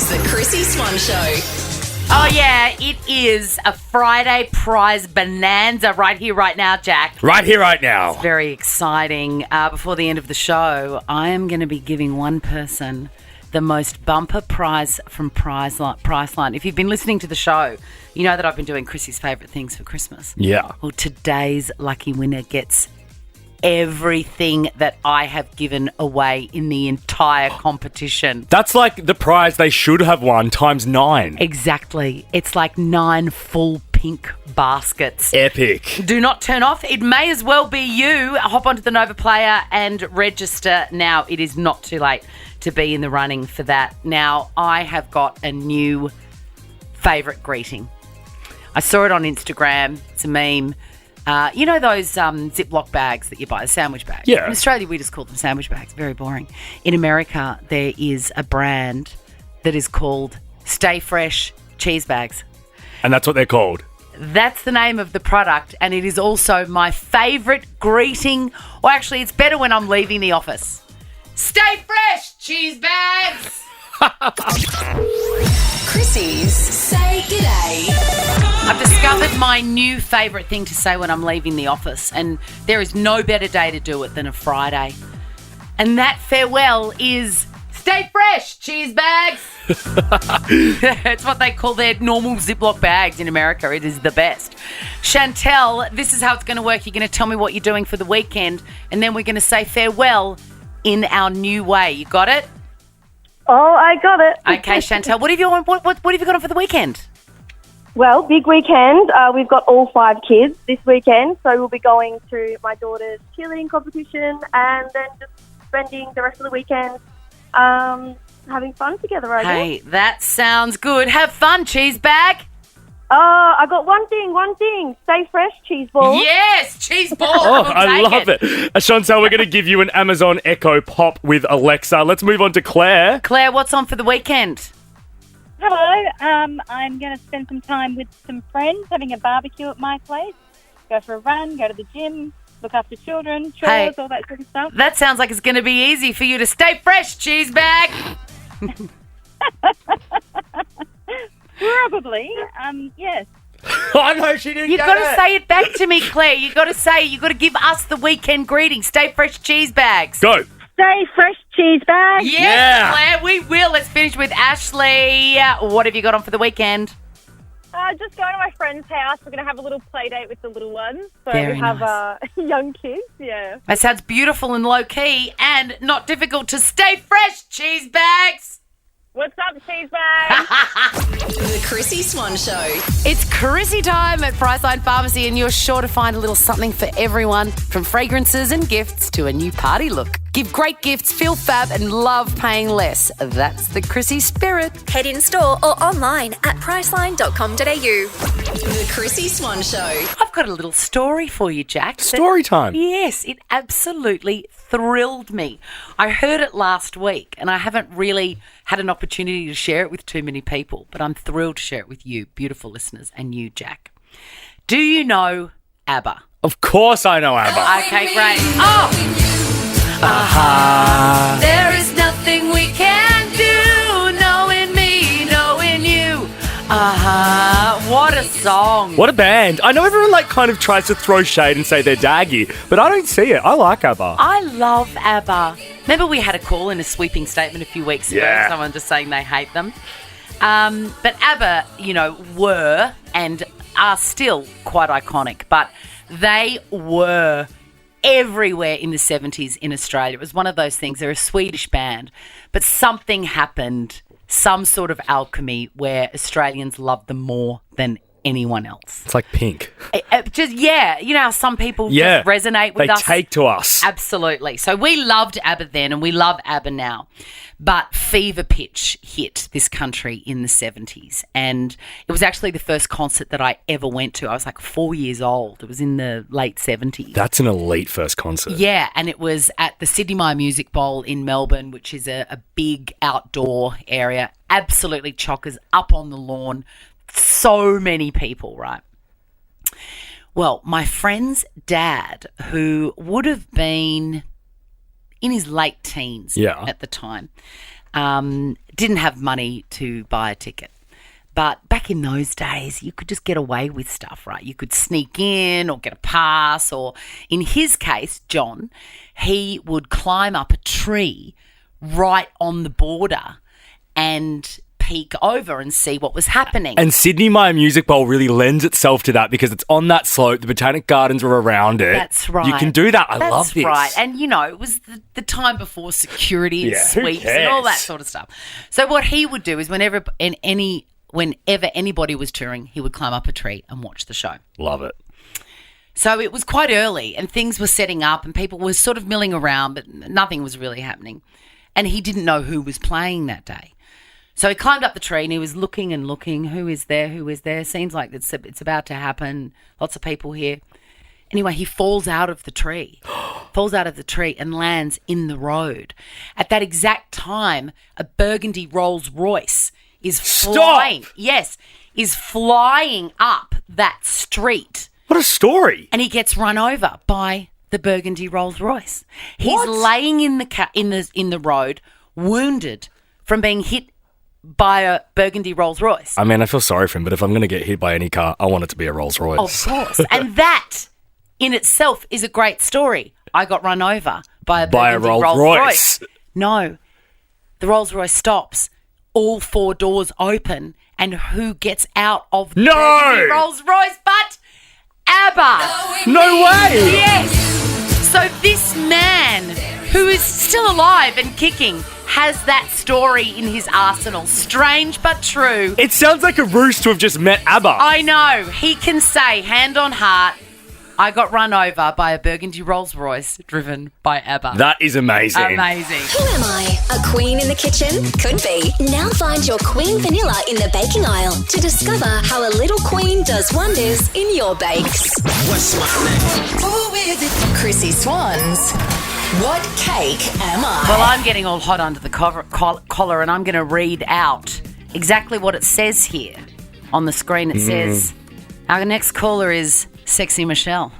is the Chrissie Swan Show. Oh, yeah, it is a Friday prize bonanza right here, right now, Jack. Right here, right now. Very exciting. Before the end of the show, I am going to be giving one person the most bumper prize from Priceline. If you've been listening to the show, you know that I've been doing Chrissie's favourite things for Christmas. Yeah. Well, today's lucky winner gets everything that I have given away in the entire competition. That's like the prize they should have won times 9. Exactly. It's like 9 full pink baskets. Epic. Do not turn off. It may as well be you. Hop onto the Nova Player and register now. It is not too late to be in the running for that. Now, I have got a new favourite greeting. I saw it on Instagram. It's a meme. You know those Ziploc bags that you buy, the sandwich bags? Yeah. In Australia, we just call them sandwich bags. Very boring. In America, there is a brand that is called Stay Fresh Cheese Bags. And that's what they're called. That's the name of the product, and it is also my favourite greeting. Or actually, it's better when I'm leaving the office. Stay fresh, cheese bags! Chrissie's Say G'day. I've discovered my new favourite thing to say when I'm leaving the office, and there is no better day to do it than a Friday. And that farewell is, stay fresh, cheese bags. It's what they call their normal Ziploc bags in America. It is the best. Chantel, this is how it's going to work. You're going to tell me what you're doing for the weekend, and then we're going to say farewell in our new way. You got it? Oh, I got it. Okay, Chantel, what have you got on for the weekend? Well, big weekend. We've got all 5 kids this weekend, so we'll be going to my daughter's cheerleading competition and then just spending the rest of the weekend having fun together, I guess. Hey, that sounds good. Have fun, cheese bag. I got one thing. Stay fresh, cheese balls. Yes, cheese balls. Oh, We'll I take love it. Chantal, we're going to give you an Amazon Echo Pop with Alexa. Let's move on to Claire. Claire, what's on for the weekend? Hello. I'm going to spend some time with some friends, having a barbecue at my place, go for a run, go to the gym, look after children, chores, Hey. all that sort of stuff. That sounds like it's going to be easy for you to stay fresh, cheese bag. Probably. Yes. I know she didn't You've get got to it. say it back to me, Claire. You've got to give us the weekend greeting. Stay fresh, cheese bags. Go. Stay fresh, cheese bag. Yes, Yeah. Claire, we will. Let's finish with Ashley. What have you got on for the weekend? Just going to my friend's house. We're going to have a little play date with the little ones. So Very we have nice. young kids, yeah. That sounds beautiful and low-key and not difficult to stay fresh, cheese bags. What's up, cheese bag? The Chrissie Swan Show. It's Chrissy time at Priceline Pharmacy, and you're sure to find a little something for everyone, from fragrances and gifts to a new party look. Give great gifts, feel fab, and love paying less. That's the Chrissy spirit. Head in store or online at priceline.com.au. The Chrissie Swan Show. I've got a little story for you, Jack. Story time. Yes, it absolutely thrilled me. I heard it last week, and I haven't really had an opportunity to share it with too many people, but I'm thrilled to share it with you, beautiful listeners, and you, Jack. Do you know ABBA? Of course I know ABBA. Okay, great. Oh! There is nothing we can do, knowing me, knowing you. What a song. What a band. I know everyone kind of tries to throw shade and say they're daggy, but I don't see it. I like ABBA. I love ABBA. Remember we had a call in a sweeping statement a few weeks ago, Yeah. someone just saying they hate them. But ABBA, were and are still quite iconic, but they were everywhere in the 70s in Australia. It was one of those things. They're a Swedish band, but something happened, some sort of alchemy where Australians loved them more than anyone else. It's like Pink. How some people Yeah. just resonate with They us. take to us. Absolutely. So we loved ABBA then and we love ABBA now. But Fever Pitch hit this country in the 70s. And it was actually the first concert that I ever went to. I was like 4 years old. It was in the late 70s. That's an elite first concert. Yeah, and it was at the Sydney Myer Music Bowl in Melbourne, which is a big outdoor area. Absolutely chockers, up on the lawn. So many people, right? Well, my friend's dad, who would have been in his late teens Yeah. at the time, Didn't have money to buy a ticket. But back in those days, you could just get away with stuff, right? You could sneak in or get a pass, or in his case, John, he would climb up a tree right on the border and peek over and see what was happening. And Sydney Myer Music Bowl really lends itself to that because it's on that slope. The Botanic Gardens were around it. That's right. You can do that. I love this. That's right. And, you know, it was the time before security and Yeah, who sweeps and all that cares? sort of stuff. So what he would do is whenever anybody was touring, he would climb up a tree and watch the show. Love it. So it was quite early and things were setting up and people were sort of milling around, but nothing was really happening. And he didn't know who was playing that day. So he climbed up the tree and he was looking and looking. Who is there? Who is there? Seems like it's about to happen. Lots of people here. Anyway, he falls out of the tree. And lands in the road. At that exact time, a burgundy Rolls Royce is flying. Yes, is flying up that street. What a story. And he gets run over by the burgundy Rolls Royce. He's laying in the road, wounded from being hit by a burgundy Rolls Royce. I mean, I feel sorry for him, but if I'm going to get hit by any car, I want it to be a Rolls Royce. Of course. And that in itself is a great story. I got run over by a burgundy Rolls Rolls Royce. Royce. No. The Rolls Royce stops. All four doors open. And who gets out of the burgundy Rolls Royce but ABBA? No way! Yes. So this man, who is still alive and kicking, has that story in his arsenal. Strange but true. It sounds like a ruse to have just met ABBA. I know. He can say, hand on heart, I got run over by a burgundy Rolls Royce driven by ABBA. That is amazing. Amazing. Who am I? A queen in the kitchen? Could be. Now find your queen vanilla in the baking aisle to discover how a little queen does wonders in your bakes. What's my name? Who is it? Chrissy Swans. What cake am I? Well, I'm getting all hot under the collar and I'm going to read out exactly what it says here on the screen. It says, our next caller is Sexy Michelle.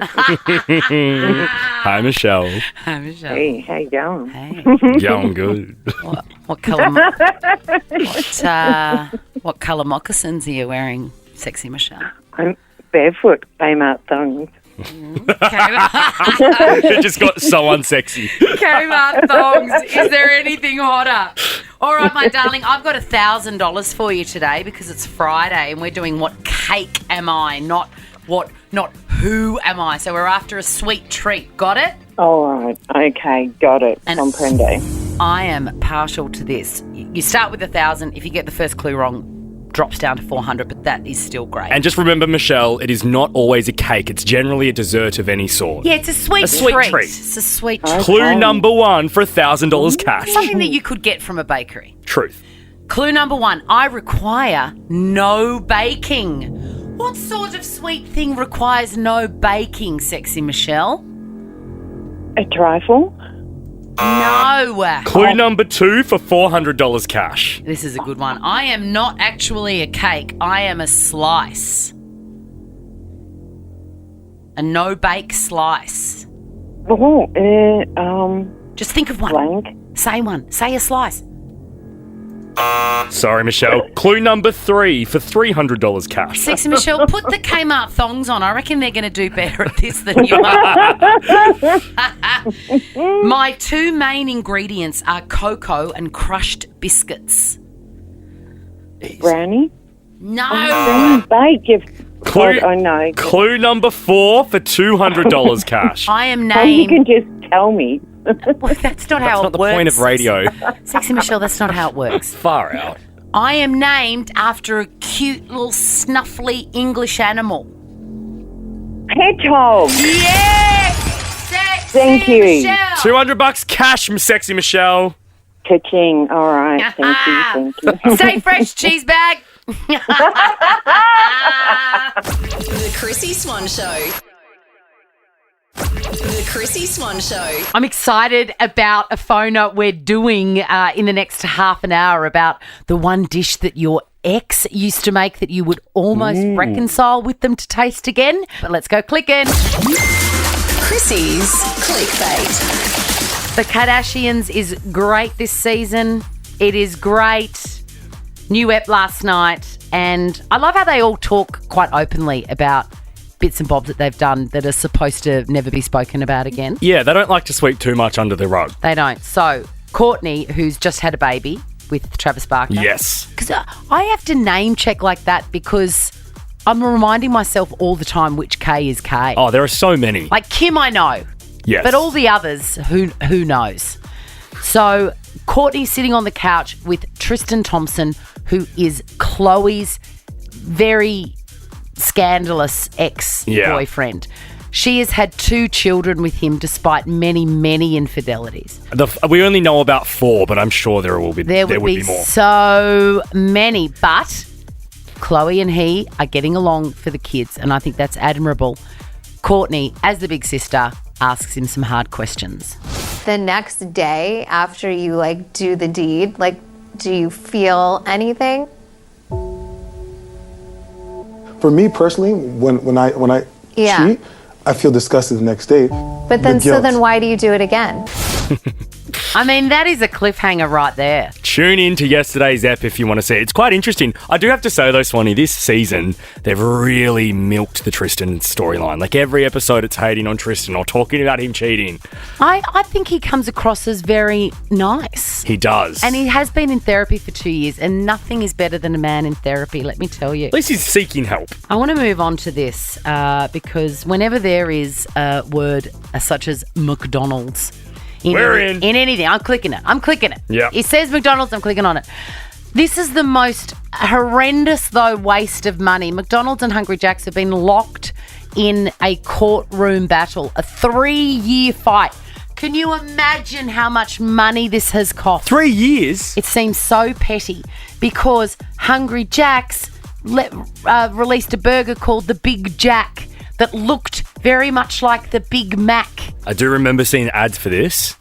Hi, Michelle. Hi, Michelle. Hey, how you going? Hey. Going good. What colour? What colour moccasins are you wearing, Sexy Michelle? I'm barefoot, Kmart thongs. It just got so unsexy. Kmart thongs. Is there anything hotter? All right, my darling, I've got $1,000 for you today because it's Friday and we're doing what cake am I, not who am I. So we're after a sweet treat. Got it? All right. Okay, got it. And Comprende. I am partial to this. You start with 1,000. If you get the first clue wrong, drops down to 400, but that is still great. And just remember, Michelle, it is not always a cake. It's generally a dessert of any sort. Yeah, it's a sweet treat. It's a sweet treat. Clue number one for $1,000 cash. Something that you could get from a bakery. Truth. Clue number one, I require no baking. What sort of sweet thing requires no baking, Sexy Michelle? A trifle? No. Clue number two for $400 cash. This is a good one. I am not actually a cake. I am a slice. A no-bake slice. Oh, Just think of one. blank. Say one. Say a slice. Sorry, Michelle. Clue number three for $300 cash. Sexy Michelle, put the Kmart thongs on. I reckon they're going to do better at this than you are. My two main ingredients are cocoa and crushed biscuits. Brownie? No. Bake. Clue, I know. clue number four for $200 cash. I am Oh, you named... can just tell me. Well, that's not how That's it not the works. point of radio. Sexy Michelle, that's not how it works. Far out. I am named after a cute little snuffly English animal. Hedgehog. Yes! Sexy Thank you. Michelle. $200 cash from Sexy Michelle. Ka-ching. All right. Thank you. Stay fresh, cheese bag. The Chrissy Swan Show. The Chrissy Swan Show. I'm excited about a phoner we're doing in the next half an hour about the one dish that your ex used to make that you would almost reconcile with them to taste again. But let's go clicking. Chrissy's Clickbait. The Kardashians is great this season. It is great. New ep last night. And I love how they all talk quite openly about bits and bobs that they've done that are supposed to never be spoken about again. Yeah, they don't like to sweep too much under the rug. They don't. So, Courtney, who's just had a baby with Travis Barker. Yes. Because I have to name check like that because I'm reminding myself all the time which K is K. Oh, there are so many. Like Kim, I know. Yes. But all the others, who knows? So, Courtney's sitting on the couch with Tristan Thompson, who is Chloe's very scandalous ex-boyfriend. Yeah. She has had 2 children with him despite many, many infidelities. We only know about 4, but I'm sure there would be more. So many. But Chloe and he are getting along for the kids, and I think that's admirable. Courtney, as the big sister, asks him some hard questions. The next day after you do the deed, do you feel anything? For me personally, when I cheat, I feel disgusted the next day. But then why do you do it again? I mean, that is a cliffhanger right there. Tune in to yesterday's ep if you want to see it. It's quite interesting. I do have to say though, Swanee, this season, they've really milked the Tristan storyline. Like every episode it's hating on Tristan or talking about him cheating. I think he comes across as very nice. He does. And he has been in therapy for 2 years, and nothing is better than a man in therapy, let me tell you. At least he's seeking help. I want to move on to this because whenever there is a word such as McDonald's, in anything, I'm clicking it. Yeah. It says McDonald's, I'm clicking on it. This is the most horrendous, though, waste of money. McDonald's and Hungry Jack's have been locked in a courtroom battle, a 3-year fight. Can you imagine how much money this has cost? 3 years? It seems so petty because Hungry Jack's released a burger called the Big Jack that looked very much like the Big Mac. I do remember seeing ads for this.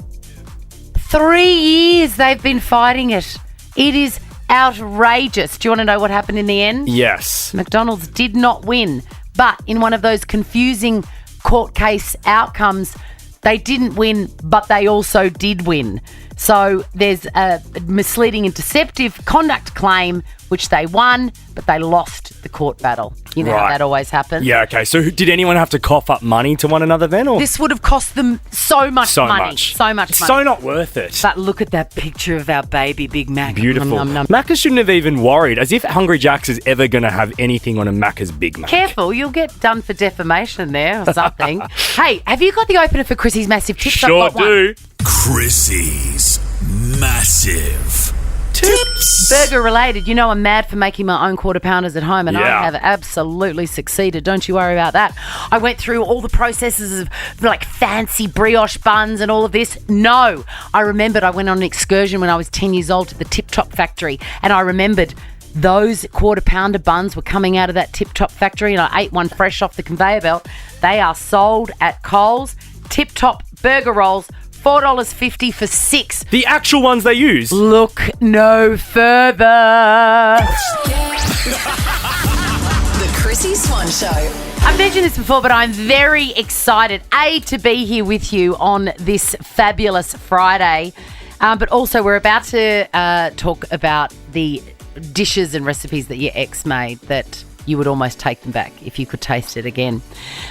3 years they've been fighting it. It is outrageous. Do you want to know what happened in the end? Yes. McDonald's did not win, but in one of those confusing court case outcomes, they didn't win, but they also did win. So there's a misleading and deceptive conduct claim, which they won, but they lost the court battle. You know how that always happens. Yeah, okay. So did anyone have to cough up money to one another then? Or? This would have cost them so much money. So much money. So not worth it. But look at that picture of our baby Big Mac. Beautiful. Nom, nom, nom. Macca's shouldn't have even worried, as if Hungry Jack's is ever going to have anything on a Macca's Big Mac. Careful, you'll get done for defamation there or something. Hey, have you got the opener for Chrissie's Massive Tips? Sure do. Chrissie's Massive Tips. Burger related. You know I'm mad for making my own quarter pounders at home, and Yeah. I have absolutely succeeded. Don't you worry about that. I went through all the processes of fancy brioche buns and all of this. No. I remembered I went on an excursion when I was 10 years old to the Tip Top factory, and I remembered those quarter pounder buns were coming out of that Tip Top factory, and I ate one fresh off the conveyor belt. They are sold at Coles. Tip Top burger rolls, $4.50 for 6. The actual ones they use? Look no further. The Chrissie Swan Show. I've mentioned this before, but I'm very excited, to be here with you on this fabulous Friday. But also we're about to talk about the dishes and recipes that your ex made that you would almost take them back if you could taste it again.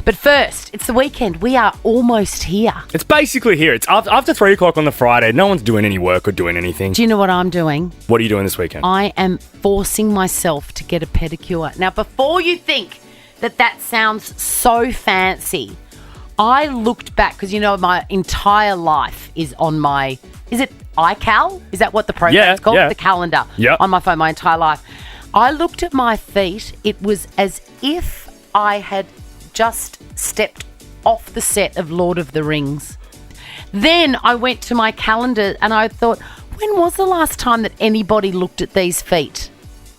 But first, it's the weekend. We are almost here. It's basically here. It's after 3 o'clock on the Friday. No one's doing any work or doing anything. Do you know what I'm doing? What are you doing this weekend? I am forcing myself to get a pedicure. Now, before you think that sounds so fancy, I looked back because, my entire life is on my... Is it iCal? Is that what the program's called? Yeah. The calendar on my phone my entire life. I looked at my feet. It was as if I had just stepped off the set of Lord of the Rings. Then I went to my calendar and I thought, when was the last time that anybody looked at these feet?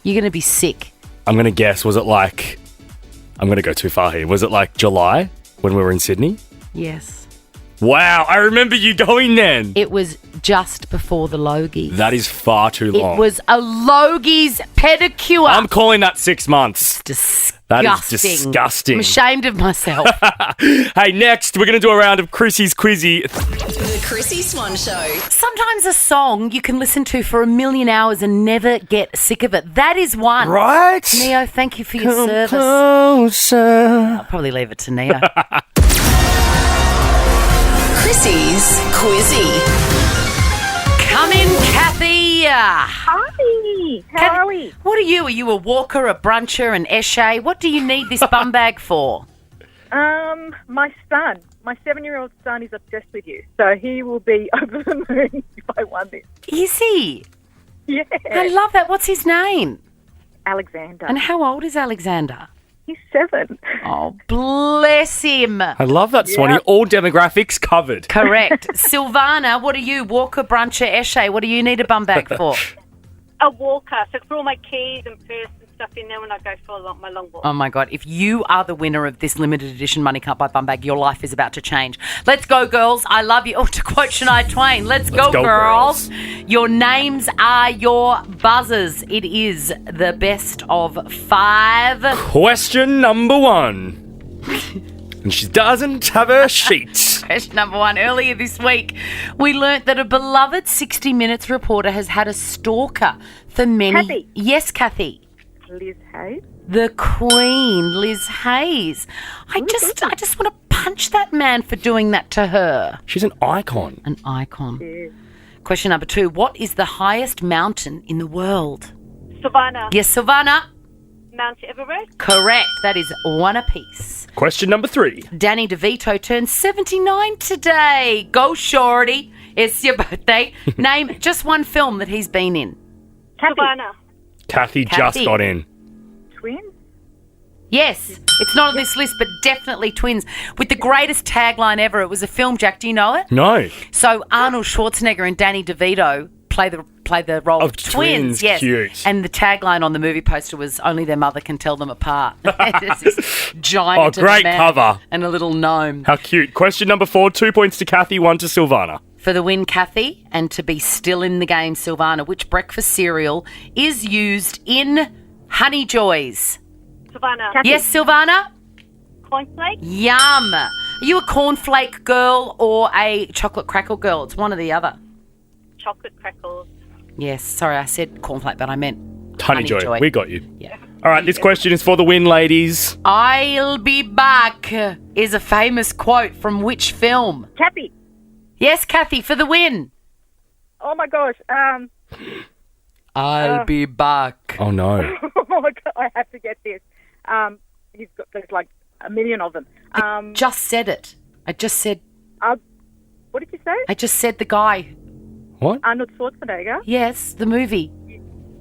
You're going to be sick. I'm going to guess, was it I'm going to go too far here. Was it July when we were in Sydney? Yes. Wow, I remember you going then. It was just before the Logies. That is far too long. It was a Logies pedicure. I'm calling that 6 months. That is disgusting. I'm ashamed of myself. Hey, next, we're going to do a round of Chrissy's Quizzy. The Chrissy Swan Show. Sometimes a song you can listen to for a million hours and never get sick of it. That is one. Right? Neo, thank you for your Come service. closer. I'll probably leave it to Neo. Chrissy's Quizzy. Come in, Kathy. Hi. How are we? What are you? Are you a walker, a bruncher, an esche? What do you need this bum bag for? My son, my 7-year-old son is obsessed with you. So he will be over the moon if I won this. Is he? Yeah. I love that. What's his name? Alexander. And how old is Alexander? He's 7. Oh, bless him. I love that, Swanee. All demographics covered. Correct. Silvana, what are you? Walker, bruncher, esche? What do you need a bum bag for? A walker, so for all my keys and purse and stuff in there when I go for my long walk. Oh, my God. If you are the winner of this limited edition Money Can't Buy bum bag, your life is about to change. Let's go, girls. I love you. Oh, to quote Shania Twain, let's go, girls. Your names are your buzzers. It is the best of 5. Question number 1. And she doesn't have her sheet. Question number 1. Earlier this week, we learnt that a beloved 60 Minutes reporter has had a stalker for many... Kathy. Yes, Kathy. Liz Hayes. The Queen, Liz Hayes. I just want to punch that man for doing that to her. She's an icon. An icon. Yeah. Question number 2. What is the highest mountain in the world? Savannah. Yes, Savannah. Mount Everest. Correct. That is 1 apiece. Question number 3. Danny DeVito turned 79 today. Go, shorty. It's your birthday. Name just one film that he's been in. Savannah. Kathy just got in. Twins. Yes, it's not on this list, but definitely twins. With the greatest tagline ever. It was a film, Jack. Do you know it? No. So Arnold Schwarzenegger and Danny DeVito play the role of twins. Yes. Cute. And the tagline on the movie poster was "Only their mother can tell them apart." It's this giant great man cover. and a little gnome. How cute. Question number 4. 2 points to Kathy, 1 to Silvana. For the win, Kathy, and to be still in the game, Silvana, which breakfast cereal is used in Honey Joys? Savannah. Yes, Silvana? Cornflake. Yum. Are you a cornflake girl or a chocolate crackle girl? It's one or the other. Chocolate crackles. Yes, sorry, I said cornflake, but I meant Honey Joy. We got you. Yeah. All right, this question is for the win, ladies. I'll be back is a famous quote from which film? Kathy. Yes, Kathy, for the win. Oh, my gosh. I'll be back. Oh, no. Oh, my God. I have to get this. There's like a million of them. I just said it. I just said... what did you say? I just said the guy. What? Arnold Schwarzenegger. Yes, the movie.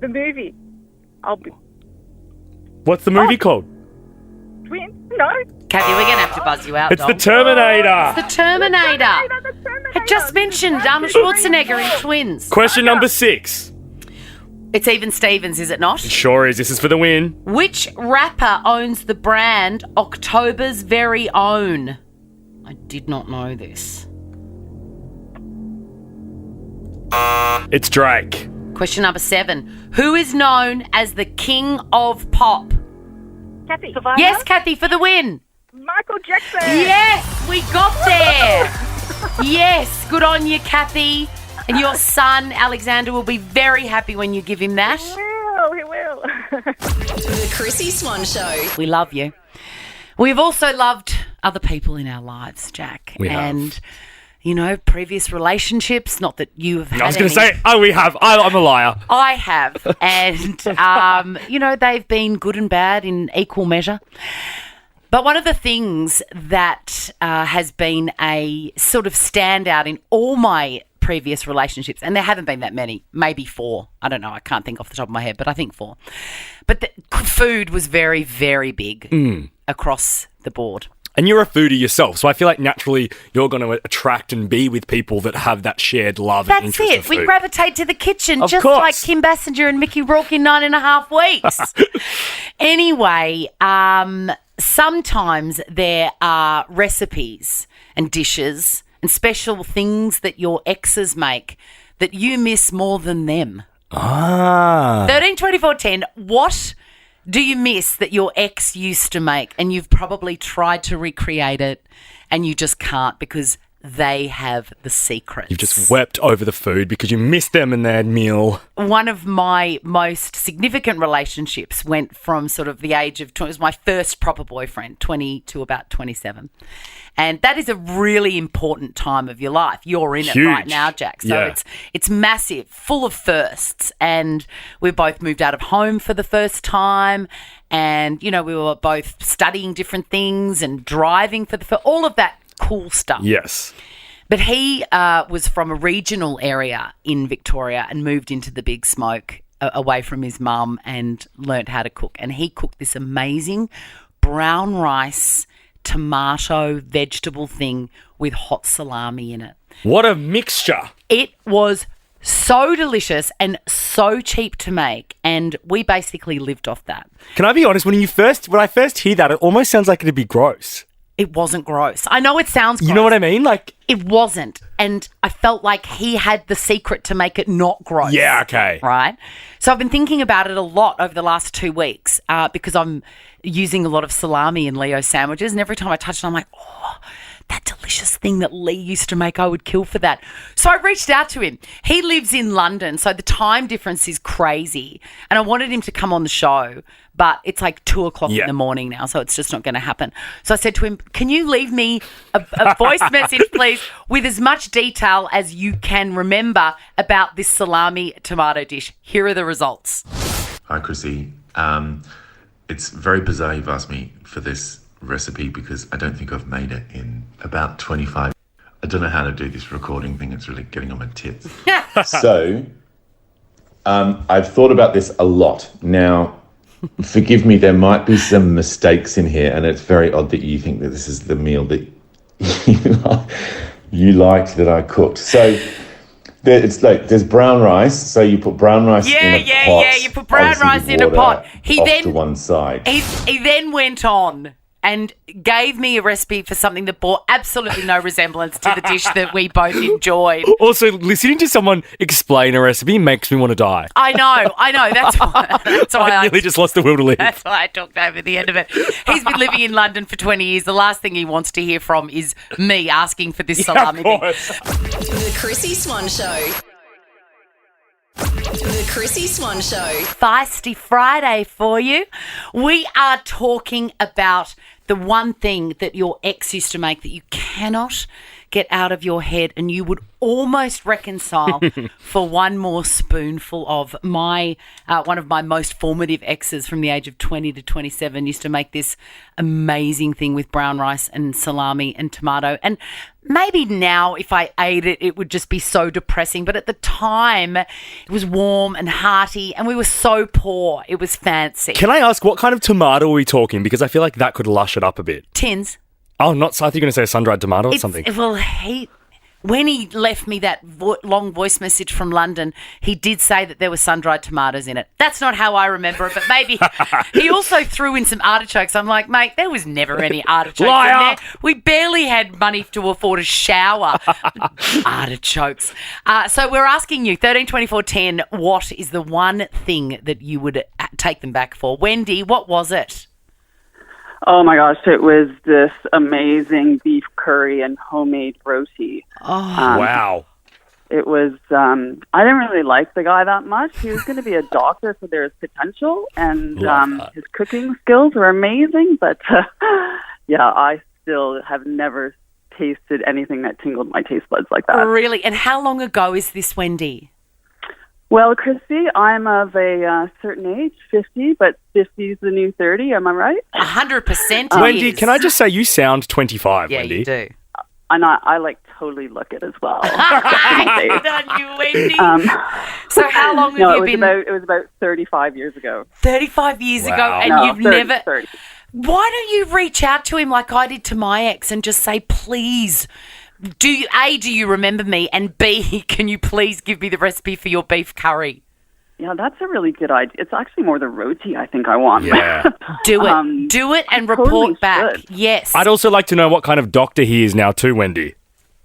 The movie. What's the movie called? Twins? No. Kathy, we're going to have to buzz you out, It's doll. the Terminator. It's the Terminator. I just mentioned Arnold Schwarzenegger in Twins. Question number 6. It's Even Stevens, is it not? It sure is. This is for the win. Which rapper owns the brand October's Very Own? I did not know this. It's Drake. Question number 7. Who is known as the King of Pop? Kathy. Savannah. Yes, Kathy, for the win. Michael Jackson. Yes, we got there. Yes, good on you, Kathy. And your son, Alexander, will be very happy when you give him that. He will. The Chrissy Swan Show. We love you. We've also loved other people in our lives, Jack. We have. And, you know, previous relationships, not that you have had I was going to any. say, we have. I'm a liar. I have. And, you know, they've been good and bad in equal measure. But one of the things that has been a sort of standout in all my previous relationships, and there haven't been that many, maybe 4. I don't know. I can't think off the top of my head, but I think 4. But the food was very, very big across the board. And you're a foodie yourself, so I feel like naturally you're going to attract and be with people that have that shared love and interest That's in it. food. We gravitate to the kitchen, Of just course. like Kim Basinger and Mickey Rourke in 9.5 weeks. Anyway, sometimes there are recipes and dishes and special things that your exes make that you miss more than them. 13 24 10. What Do you miss that your ex used to make and you've probably tried to recreate it and you just can't because they have the secrets? You've just wept over the food because you missed them and their meal. One of my most significant relationships went from sort of the age of, it was my first proper boyfriend, 20 to about 27. And that is a really important time of your life. You're in it right now, Jack. So it's massive, full of firsts. And we both moved out of home for the first time. And, you know, we were both studying different things and driving for all of that cool stuff. Yes. But he was from a regional area in Victoria and moved into the big smoke away from his mum and learnt how to cook. And he cooked this amazing brown rice, tomato, vegetable thing with hot salami in it. What a mixture. It was so delicious and so cheap to make, and we basically lived off that. Can I be honest? When I first hear that, it almost sounds like it'd be gross. It wasn't gross. I know it sounds gross. You know what I mean? Like, it wasn't. And I felt like he had the secret to make it not gross. Yeah, okay. Right? So I've been thinking about it a lot over the last 2 weeks because I'm using a lot of salami in Leo's sandwiches. And every time I touch it, I'm like, oh, that delicious thing that Lee used to make, I would kill for that. So I reached out to him. He lives in London, so the time difference is crazy. And I wanted him to come on the show, but it's like 2 o'clock in the morning now, so it's just not going to happen. So I said to him, can you leave me a voice message, please, with as much detail as you can remember about this salami tomato dish? Here are the results. Hi, Chrissie. It's very bizarre you've asked me for this recipe because I don't think I've made it in about 25. I don't know how to do this recording thing. It's really getting on my tits. So I've thought about this a lot. Now, forgive me, there might be some mistakes in here, and it's very odd that you think that this is the meal that you liked that I cooked. So it's like there's brown rice. So you put brown rice in a pot. Yeah, you put brown rice in a pot. He then to one side. He then went on and gave me a recipe for something that bore absolutely no resemblance to the dish that we both enjoyed. Also, listening to someone explain a recipe makes me want to die. I know. That's why I nearly just lost the will to live. That's why I talked over the end of it. He's been living in London for 20 years. The last thing he wants to hear from is me asking for this salami thing. The Chrissie Swan Show. The Chrissie Swan Show. Feisty Friday for you. We are talking about the one thing that your ex used to make that you cannot get out of your head and you would almost reconcile for one more spoonful of. One of my most formative exes from the age of 20 to 27 used to make this amazing thing with brown rice and salami and tomato. And maybe now if I ate it, it would just be so depressing. But at the time, it was warm and hearty and we were so poor. It was fancy. Can I ask, what kind of tomato are we talking? Because I feel like that could lush it up a bit. Tins. Oh, not. I think you're going to say a sun-dried tomato or something. Well, when he left me that long voice message from London, he did say that there were sun-dried tomatoes in it. That's not how I remember it, but maybe he also threw in some artichokes. I'm like, mate, there was never any artichokes in there. We barely had money to afford a shower. Artichokes. So we're asking you, 13 24 10, what is the one thing that you would take them back for? Wendy, what was it? Oh my gosh, it was this amazing beef curry and homemade roti. Oh, wow. It was, I didn't really like the guy that much. He was going to be a doctor, so there was potential, and his cooking skills were amazing, but I still have never tasted anything that tingled my taste buds like that. Really? And how long ago is this, Wendy? Well, Chrissie, I'm of a certain age, 50, but 50 is the new 30. Am I right? 100% Wendy, can I just say you sound 25, yeah, Wendy? You do. And I like totally look it as well. Good on you, Wendy. So how long have you been? It was about 35 years ago. 35 years ago, and you've 30, never... 30. Why don't you reach out to him like I did to my ex and just say, please... Do you remember me? And B, can you please give me the recipe for your beef curry? Yeah, that's a really good idea. It's actually more the roti I think I want. Yeah. Do it. Do it and report totally back. should. Yes. I'd also like to know what kind of doctor he is now too, Wendy.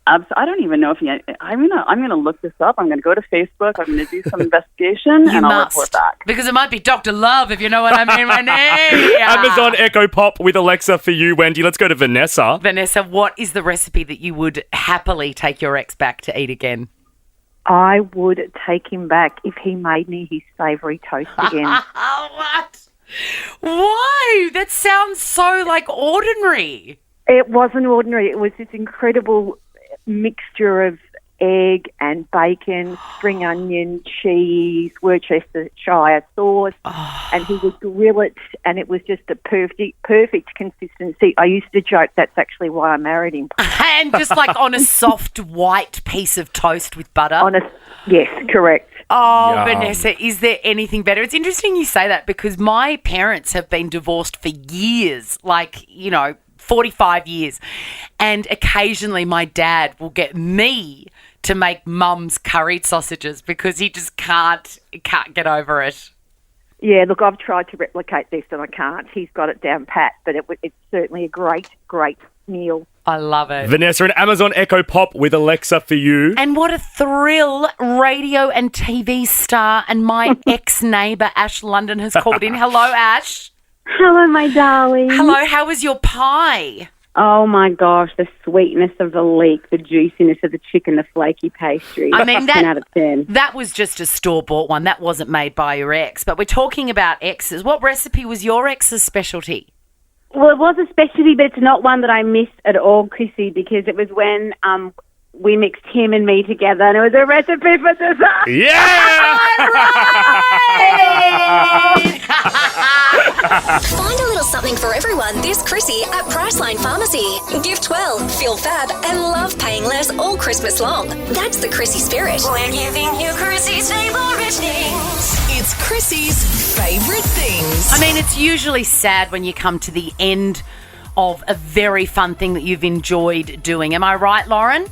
I don't even know if I'm gonna look this up. I'm gonna go to Facebook. I'm gonna do some investigation, and I'll report back. Because it might be Dr. Love, if you know what I mean. My name. Amazon Echo Pop with Alexa for you, Wendy. Let's go to Vanessa. Vanessa, what is the recipe that you would happily take your ex back to eat again? I would take him back if he made me his savoury toast again. What? Why? That sounds so ordinary. It wasn't ordinary. It was this incredible mixture of egg and bacon, spring onion, cheese, Worcestershire sauce, and he would grill it, and it was just a perfect consistency. I used to joke that's actually why I married him. And just on a soft white piece of toast with butter? Yes, correct. Oh, Yum. Vanessa, is there anything better? It's interesting you say that because my parents have been divorced for years, 45 years. And occasionally my dad will get me to make mum's curried sausages because he just can't get over it. Yeah, look, I've tried to replicate this and I can't. He's got it down pat, but it's certainly a great, great meal. I love it. Vanessa, an Amazon Echo Pop with Alexa for you. And what a thrill, radio and TV star and my ex-neighbour Ash London has called in. Hello, Ash. Hello, my darling. Hello, how was your pie? Oh, my gosh, the sweetness of the leek, the juiciness of the chicken, the flaky pastry. I mean, 10 out of 10. That was just a store-bought one. That wasn't made by your ex. But we're talking about exes. What recipe was your ex's specialty? Well, it was a specialty, but it's not one that I missed at all, Chrissy, because it was when we mixed him and me together, and it was a recipe for dessert. Yeah! Find a little something for everyone this Chrissy at Priceline Pharmacy. Gift well, feel fab, and love paying less all Christmas long. That's the Chrissy spirit. We're giving you Chrissy's favourite things. It's Chrissy's favourite things. I mean, it's usually sad when you come to the end of a very fun thing that you've enjoyed doing. Am I right, Lauren?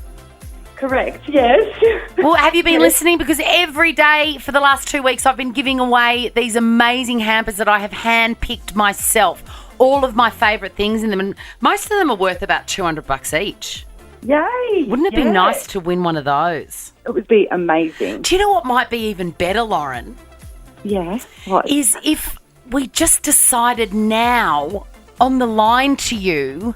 Correct, yes. Well, have you been listening? Because every day for the last 2 weeks I've been giving away these amazing hampers that I have hand-picked myself. All of my favourite things in them. And most of them are worth about $200 each. Yay! Wouldn't it be nice to win one of those? It would be amazing. Do you know what might be even better, Lauren? Yes. What? Is if we just decided now on the line to you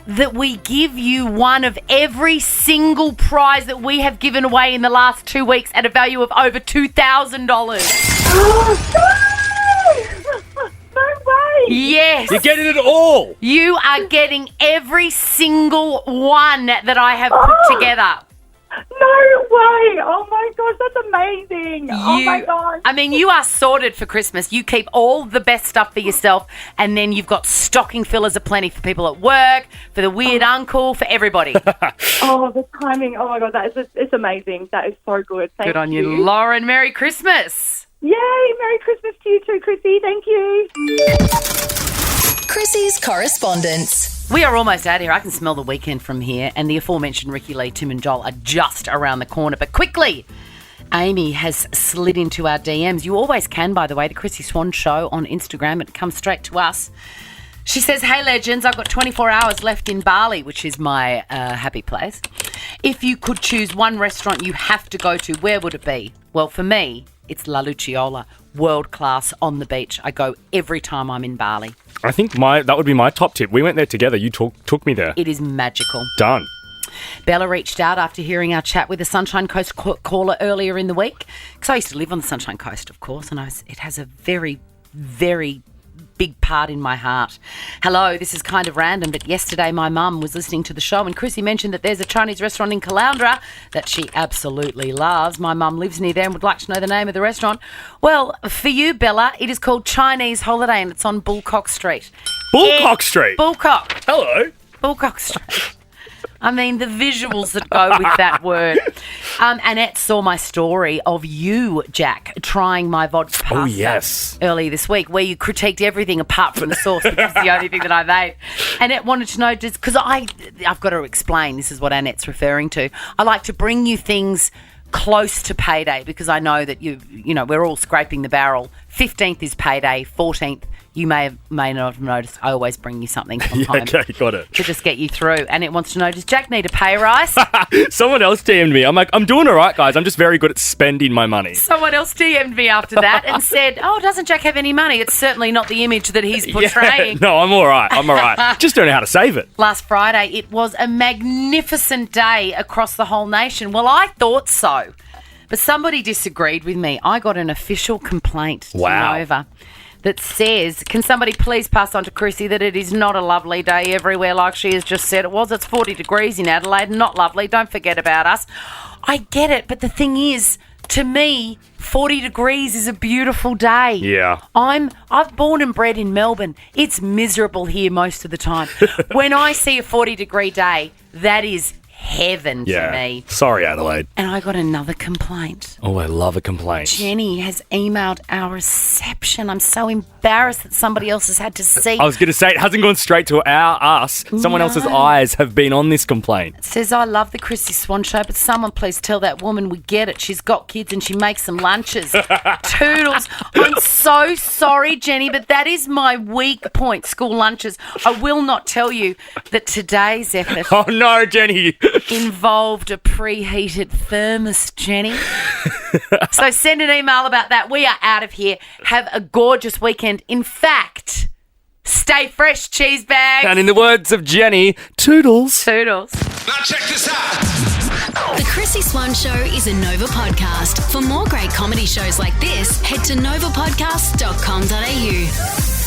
that we give you one of every single prize that we have given away in the last 2 weeks at a value of over $2,000. No way! Yes. You're getting it all. You are getting every single one that I have put together. No way! Oh my gosh, that's amazing! Oh my gosh! I mean, you are sorted for Christmas. You keep all the best stuff for yourself, and then you've got stocking fillers aplenty for people at work, for the weird uncle, for everybody. Oh, the timing! Oh my god, it's amazing. That is so good. Thank Good on you, Lauren. Merry Christmas! Yay! Merry Christmas to you too, Chrissy. Thank you. Chrissy's Correspondence. We are almost out here. I can smell the weekend from here, and the aforementioned Ricky Lee, Tim and Joel are just around the corner. But quickly, Amy has slid into our DMs. You always can, by the way, the Chrissy Swan Show on Instagram. It comes straight to us. She says, hey, legends, I've got 24 hours left in Bali, which is my happy place. If you could choose one restaurant you have to go to, where would it be? Well, for me, it's La Luciola, world class on the beach. I go every time I'm in Bali. I think that would be my top tip. We went there together. You took me there. It is magical. Done. Bella reached out after hearing our chat with the Sunshine Coast caller earlier in the week. Because I used to live on the Sunshine Coast, of course, and it has a very, very big part in my heart. Hello, this is kind of random, but yesterday my mum was listening to the show and Chrissy mentioned that there's a Chinese restaurant in Caloundra that she absolutely loves. My mum lives near there and would like to know the name of the restaurant. Well, for you, Bella, it is called Chinese Holiday and it's on Bullcock Street. Bullcock Street? Bullcock. Hello. Bullcock Street. I mean, the visuals that go with that word. Annette saw my story of you, Jack, trying my vodka pasta earlier this week, where you critiqued everything apart from the sauce, which is the only thing that I made. Annette wanted to know, because I've got to explain, this is what Annette's referring to. I like to bring you things close to payday because I know that you know we're all scraping the barrel 15th is payday. 14th, you may not have noticed, I always bring you something from home. Okay, got it. To just get you through. And it wants to know, does Jack need a pay rise? Someone else DM'd me. I'm like, I'm doing all right, guys. I'm just very good at spending my money. Someone else DM'd me after that and said, doesn't Jack have any money? It's certainly not the image that he's portraying. Yeah, no, I'm all right. Just don't know how to save it. Last Friday, it was a magnificent day across the whole nation. Well, I thought so. But somebody disagreed with me. I got an official complaint to Nova that says, can somebody please pass on to Chrissie that it is not a lovely day everywhere like she has just said it was. It's 40 degrees in Adelaide. Not lovely. Don't forget about us. I get it. But the thing is, to me, 40 degrees is a beautiful day. Yeah. I've born and bred in Melbourne. It's miserable here most of the time. When I see a 40-degree day, that is heaven to me. Sorry, Adelaide. And I got another complaint. Oh, I love a complaint. Jenny has emailed our reception. I'm so embarrassed that somebody else has had to see. I was going to say, it hasn't gone straight to us. Someone else's eyes have been on this complaint. It says, I love the Chrissie Swan Show, but someone please tell that woman we get it. She's got kids and she makes them lunches. Toodles. I'm so sorry, Jenny, but that is my weak point, school lunches. I will not tell you that today's effort... Oh, no, Jenny. ...involved a preheated thermos, Jenny. So send an email about that. We are out of here. Have a gorgeous weekend. In fact, stay fresh, cheese bags. And in the words of Jenny, toodles. Toodles. Now check this out. The Chrissie Swan Show is a Nova podcast. For more great comedy shows like this, head to novapodcast.com.au.